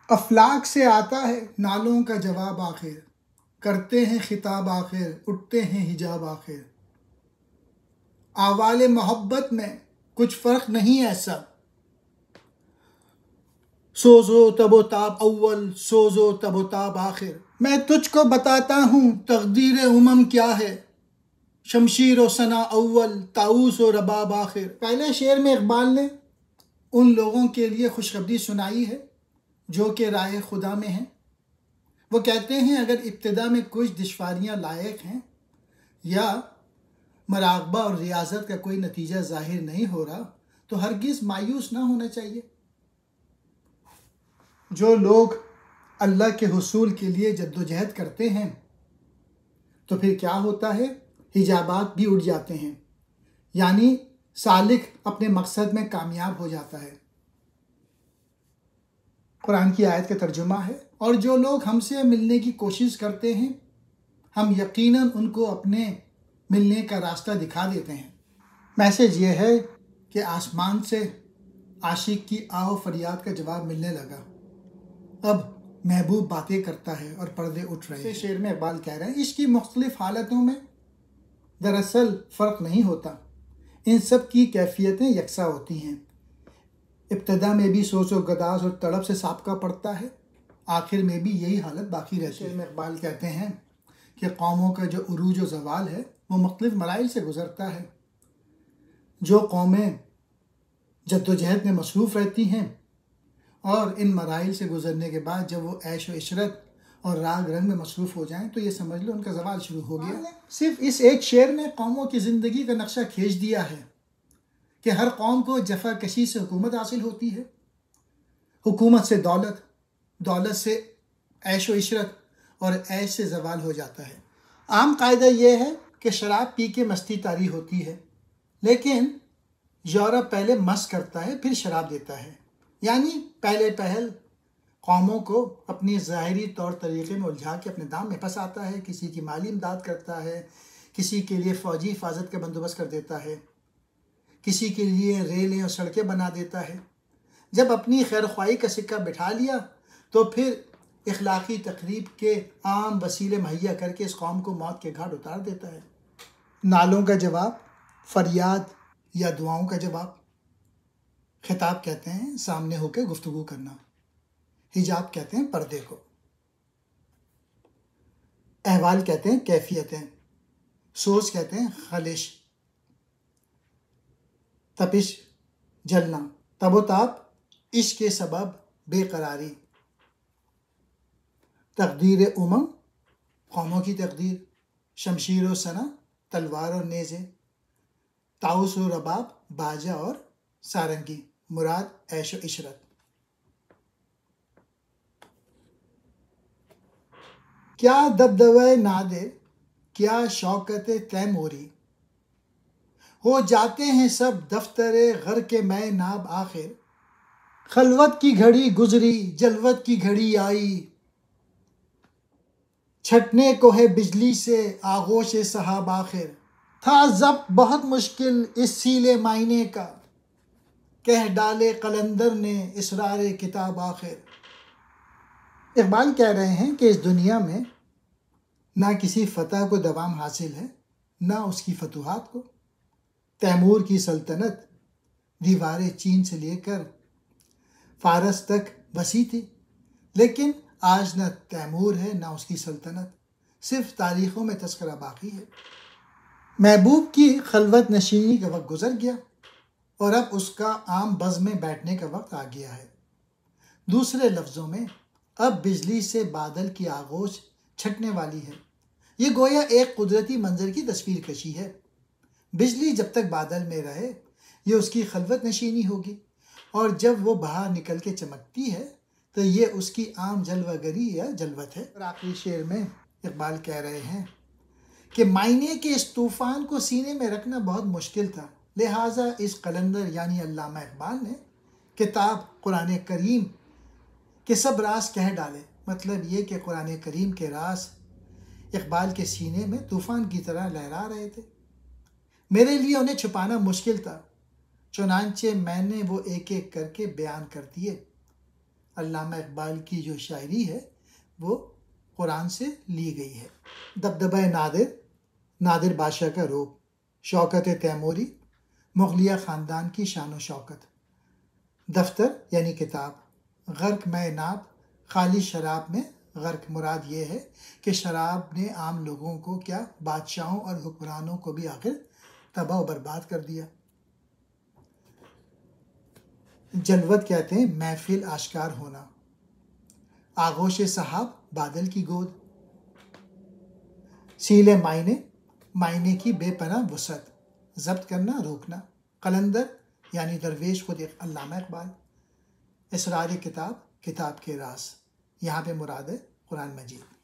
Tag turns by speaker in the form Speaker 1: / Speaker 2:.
Speaker 1: افلاک سے آتا ہے نالوں کا جواب آخر، کرتے ہیں خطاب آخر، اٹھتے ہیں حجاب آخر۔ آوال محبت میں کچھ فرق نہیں ایسا، سوز و تب و تاب اول، سوز و تب و تاب آخر۔ میں تجھ کو بتاتا ہوں تقدیر امم کیا ہے، شمشیر و ثنا اول، طاؤس و رباب آخر۔ پہلے شعر میں اقبال نے ان لوگوں کے لیے خوشخبری سنائی ہے جو کہ راہ خدا میں ہیں۔ وہ کہتے ہیں اگر ابتدا میں کچھ دشواریاں لائق ہیں یا مراقبہ اور ریاضت کا کوئی نتیجہ ظاہر نہیں ہو رہا تو ہرگز مایوس نہ ہونا چاہیے۔ جو لوگ اللہ کے حصول کے لیے جدوجہد کرتے ہیں تو پھر کیا ہوتا ہے، حجابات بھی اٹھ جاتے ہیں، یعنی سالک اپنے مقصد میں کامیاب ہو جاتا ہے۔ قرآن کی آیت کا ترجمہ ہے، اور جو لوگ ہم سے ملنے کی کوشش کرتے ہیں ہم یقیناً ان کو اپنے ملنے کا راستہ دکھا دیتے ہیں۔ میسج یہ ہے کہ آسمان سے عاشق کی آہ و فریاد کا جواب ملنے لگا، اب محبوب باتیں کرتا ہے اور پردے اٹھ رہے ہیں۔ شعر میں اقبال کہہ رہے ہیں عشق کی مختلف حالتوں میں دراصل فرق نہیں ہوتا، ان سب کی کیفیتیں یکساں ہوتی ہیں۔ ابتدا میں بھی سوز و گداز اور تڑپ سے سابقہ پڑتا ہے، آخر میں بھی یہی حالت باقی رہتی ہے۔ شعر میں اقبال کہتے ہیں کہ قوموں کا جو عروج و زوال ہے وہ مختلف مراحل سے گزرتا ہے۔ جو قومیں جدوجہد میں مصروف رہتی ہیں اور ان مراحل سے گزرنے کے بعد جب وہ عیش و عشرت اور راگ رنگ میں مصروف ہو جائیں تو یہ سمجھ لو ان کا زوال شروع ہو گیا۔ صرف اس ایک شعر نے قوموں کی زندگی کا نقشہ کھینچ دیا ہے کہ ہر قوم کو جفا کشی سے حکومت حاصل ہوتی ہے، حکومت سے دولت، دولت سے عیش و عشرت اور عیش سے زوال ہو جاتا ہے۔ عام قاعدہ یہ ہے کہ شراب پی کے مستی طاری ہوتی ہے، لیکن یورپ پہلے مست کرتا ہے پھر شراب دیتا ہے، یعنی پہلے پہل قوموں کو اپنی ظاہری طور طریقے میں الجھا کے اپنے دام میں پھنساتا ہے، کسی کی مالی امداد کرتا ہے، کسی کے لیے فوجی حفاظت کا بندوبست کر دیتا ہے، کسی کے لیے ریلیں اور سڑکیں بنا دیتا ہے۔ جب اپنی خیر خواہی کا سکہ بٹھا لیا تو پھر اخلاقی تقریب کے عام وسیلے مہیا کر کے اس قوم کو موت کے گھاٹ اتار دیتا ہے۔ نالوں کا جواب، فریاد یا دعاؤں کا جواب۔ خطاب کہتے ہیں سامنے ہو کے گفتگو کرنا، حجاب کہتے ہیں پردے کو، احوال کہتے ہیں کیفیتیں، سوز کہتے ہیں خلش، تپش جلنا، تب و تاب عشق کے سبب بے قراری، تقدیر امم قوموں کی تقدیر، شمشیر و ثنا تلوار اور نیزے، طاؤس و رباب باجا اور سارنگی، مراد عیش و عشرت۔ کیا دبدبۂ نادر، کیا شوکت تیموری، ہو جاتے ہیں سب دفتر غر کے میں ناب آخر۔ خلوت کی گھڑی گزری جلوت کی گھڑی آئی، چھٹنے کو ہے بجلی سے آغوش سحاب آخر۔ تھا ضبط بہت مشکل اس سیلے معائنے کا، کہہ ڈالے قلندر نے اسرار کتاب آخر۔ اقبال کہہ رہے ہیں کہ اس دنیا میں نہ کسی فتح کو دوام حاصل ہے نہ اس کی فتوحات کو۔ تیمور کی سلطنت دیوار چین سے لے کر فارس تک وسیع تھی، لیکن آج نہ تیمور ہے نہ اس کی سلطنت، صرف تاریخوں میں تذکرہ باقی ہے۔ محبوب کی خلوت نشینی کا وقت گزر گیا اور اب اس کا عام بز میں بیٹھنے کا وقت آ گیا ہے۔ دوسرے لفظوں میں اب بجلی سے بادل کی آغوش چھٹنے والی ہے۔ یہ گویا ایک قدرتی منظر کی تصویر کشی ہے۔ بجلی جب تک بادل میں رہے یہ اس کی خلوت نشینی ہوگی، اور جب وہ باہر نکل کے چمکتی ہے تو یہ اس کی عام جلوہ گری یا جلوت ہے۔ اور آخری شعر میں اقبال کہہ رہے ہیں کہ معائنے کے اس طوفان کو سینے میں رکھنا بہت مشکل تھا، لہٰذا اس قلندر یعنی علامہ اقبال نے کتاب قرآن کریم کے سب راز کہہ ڈالے۔ مطلب یہ کہ قرآن کریم کے راز اقبال کے سینے میں طوفان کی طرح لہرا رہے تھے، میرے لیے انہیں چھپانا مشکل تھا، چنانچہ میں نے وہ ایک ایک کر کے بیان کر دیے۔ علامہ اقبال کی جو شاعری ہے وہ قرآن سے لی گئی ہے۔ دبدبہ نادر، نادر بادشاہ کا روب، شوکت تیموری، مغلیہ خاندان کی شان و شوکت۔ دفتر یعنی کتاب، غرق میں ناب، خالی شراب میں غرق۔ مراد یہ ہے کہ شراب نے عام لوگوں کو کیا، بادشاہوں اور حکمرانوں کو بھی آخر تباہ و برباد کر دیا۔ جلوت کہتے ہیں محفل آشکار ہونا، آغوش صحاب، بادل کی گود۔ سیل معنی، معنی کی بے پناہ وسعت، ضبط کرنا، روکنا۔ قلندر یعنی درویش خود علامہ اقبال۔ اسرار کتاب، کتاب کے راز، یہاں پہ مراد ہے قرآن مجید۔